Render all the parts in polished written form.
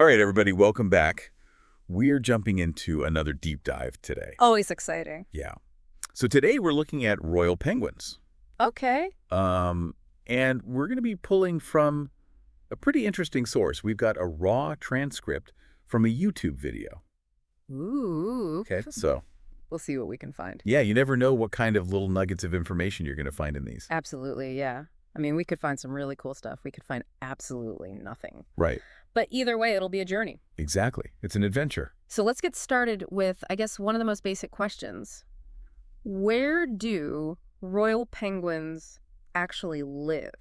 All right, everybody, welcome back. We're jumping into another deep dive today. Always exciting. Yeah. So today we're looking at royal penguins. Okay. And we're going to be pulling from a pretty interesting source. We've got a raw transcript from a YouTube video. Ooh. Okay, so We'll see what we can find. yeah, you never know what kind of little nuggets of information you're going to find in these. Absolutely, yeah. I mean, we could find some really cool stuff. We could find absolutely nothing. Right. But either way, it'll be a journey. Exactly. It's an adventure. So let's get started with, I guess, one of the most basic questions. Where do royal penguins actually live?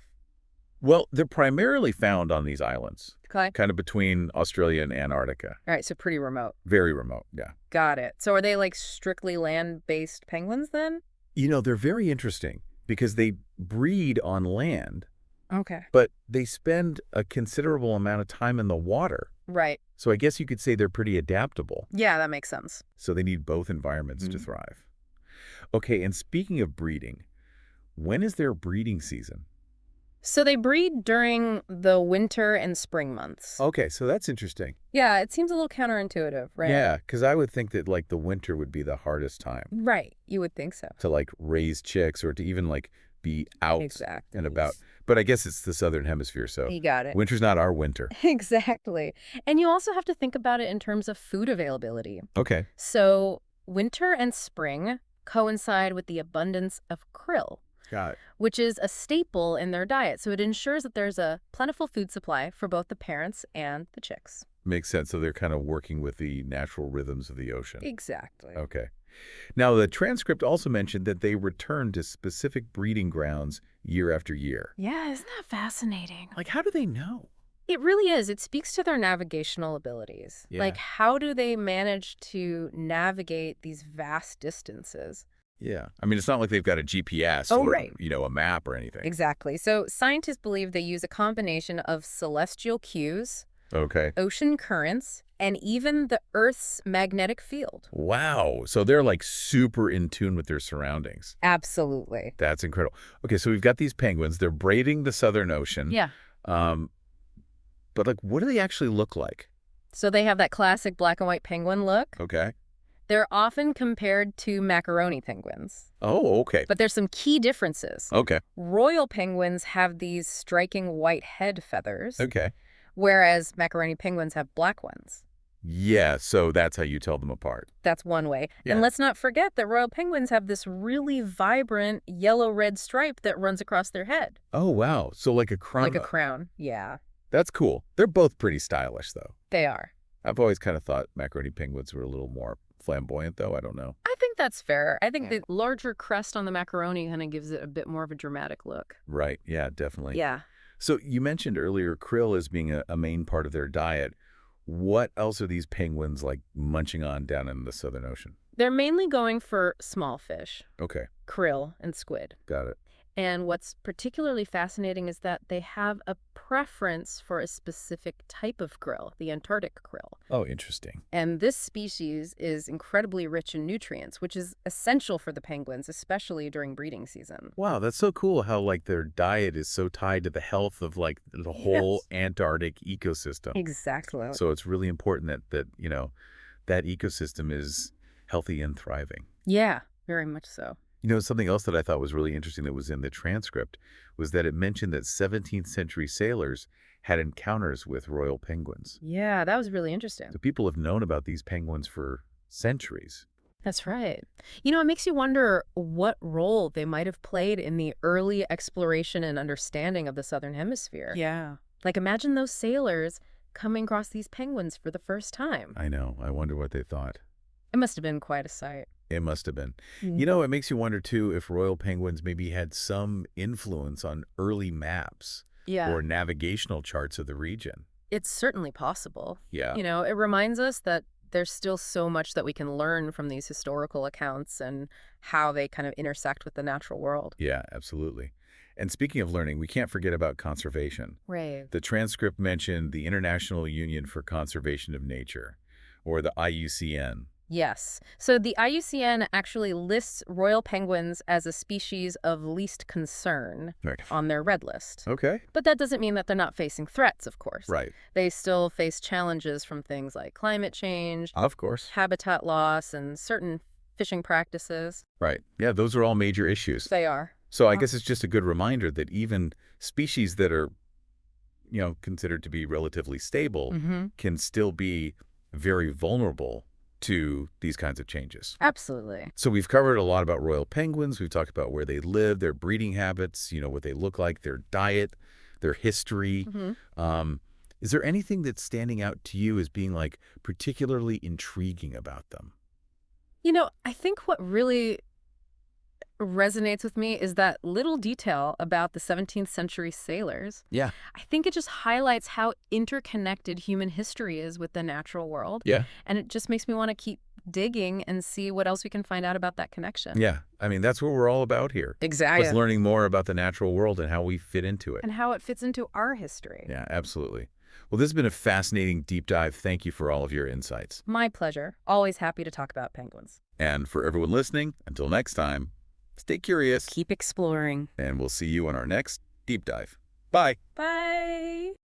Well, they're primarily found on these islands, Okay. kind of between Australia and Antarctica. All right, so pretty remote. Very remote, yeah. Got it. So are they like strictly land-based penguins then? You know, they're very interesting because they breed on land, Okay. but they spend a considerable amount of time in the water. Right. So I guess you could say they're pretty adaptable. Yeah, that makes sense. So they need both environments to thrive. Okay, and speaking of breeding, when is their breeding season? So they breed during the winter and spring months. Okay, so that's interesting. Yeah, it seems a little counterintuitive, right? Yeah, because I would think that like the winter would be the hardest time Right. You would think so. to like raise chicks or to even like be out Exactly. and about. But I guess it's the southern hemisphere, so You got it. winter's not our winter. Exactly. And you also have to think about it in terms of food availability. Okay. So winter and spring coincide with the abundance of krill, Got it. which is a staple in their diet. So it ensures that there's a plentiful food supply for both the parents and the chicks. Makes sense. So they're kind of working with the natural rhythms of the ocean. Exactly. Okay. Now, the transcript also mentioned that they return to specific breeding grounds year after year. Yeah, isn't that fascinating? Like, how do they know? It really is. It speaks to their navigational abilities. Yeah. Like, how do they manage to navigate these vast distances? Yeah. I mean, it's not like they've got a GPS Oh, or, right. a map or anything. Exactly. So scientists believe they use a combination of celestial cues, Okay. ocean currents, and even the Earth's magnetic field. Wow. So they're like super in tune with their surroundings. Absolutely. That's incredible. Okay, so we've got these penguins. They're braiding the Southern Ocean. Yeah. But like, what do they actually look like? So they have that classic black and white penguin look. Okay. They're often compared to macaroni penguins. Oh, okay. But there's some key differences. Okay. Royal penguins have these striking white head feathers, Okay. whereas macaroni penguins have black ones. Yeah, so that's how you tell them apart. That's one way. Yeah. And let's not forget that royal penguins have this really vibrant yellow-red stripe that runs across their head. Oh, wow. So like a crown. Like a crown. Yeah, That's cool. They're both pretty stylish, though. they are. I've always kind of thought macaroni penguins were a little more flamboyant, though. I don't know. I think that's fair. I think the larger crest on the macaroni kind of gives it a bit more of a dramatic look. Right. Yeah, definitely. Yeah. So you mentioned earlier krill as being a main part of their diet. What else are these penguins like munching on down in the Southern Ocean? They're mainly going for small fish, Okay. krill and squid. Got it. And what's particularly fascinating is that they have a preference for a specific type of krill, the Antarctic krill. Oh, interesting. And this species is incredibly rich in nutrients, which is essential for the penguins, especially during breeding season. Wow, that's so cool how like their diet is so tied to the health of like the whole Antarctic ecosystem. Exactly. So it's really important that that ecosystem is healthy and thriving. Yeah, very much so. Something else that I thought was really interesting that was in the transcript was that it mentioned that 17th century sailors had encounters with royal penguins. Yeah, that was really interesting. So people have known about these penguins for centuries. That's right. It makes you wonder what role they might have played in the early exploration and understanding of the Southern Hemisphere. Yeah. Like, imagine those sailors coming across these penguins for the first time. I know. I wonder what they thought. It must have been quite a sight. It must have been. Mm. It makes you wonder, too, if royal penguins maybe had some influence on early maps Yeah. or navigational charts of the region. It's certainly possible. Yeah. It reminds us that there's still so much that we can learn from these historical accounts and how they kind of intersect with the natural world. Yeah, absolutely. And speaking of learning, we can't forget about conservation. Right. The transcript mentioned the International Union for Conservation of Nature, or the IUCN. Yes. So the IUCN actually lists royal penguins as a species of least concern Right. on their red list. Okay. But that doesn't mean that they're not facing threats, of course. Right. They still face challenges from things like climate change, Of course. habitat loss, and certain fishing practices. Right. Yeah, those are all major issues. They are. So I guess it's just a good reminder that even species that are, considered to be relatively stable Mm-hmm. can still be very vulnerable to these kinds of changes. Absolutely. So we've covered a lot about royal penguins. We've talked about where they live, their breeding habits, what they look like, their diet, their history. Mm-hmm. Is there anything that's standing out to you as being like particularly intriguing about them? I think what really resonates with me is that little detail about the 17th century sailors. Yeah. I think it just highlights how interconnected human history is with the natural world. Yeah. And it just makes me want to keep digging and see what else we can find out about that connection. Yeah. I mean, that's what we're all about here. Exactly. Was learning more about the natural world and how we fit into it. And how it fits into our history. Yeah, absolutely. Well, this has been a fascinating deep dive. Thank you for all of your insights. My pleasure. Always happy to talk about penguins. And for everyone listening, until next time, stay curious, Keep exploring. and we'll see you on our next deep dive. Bye. Bye.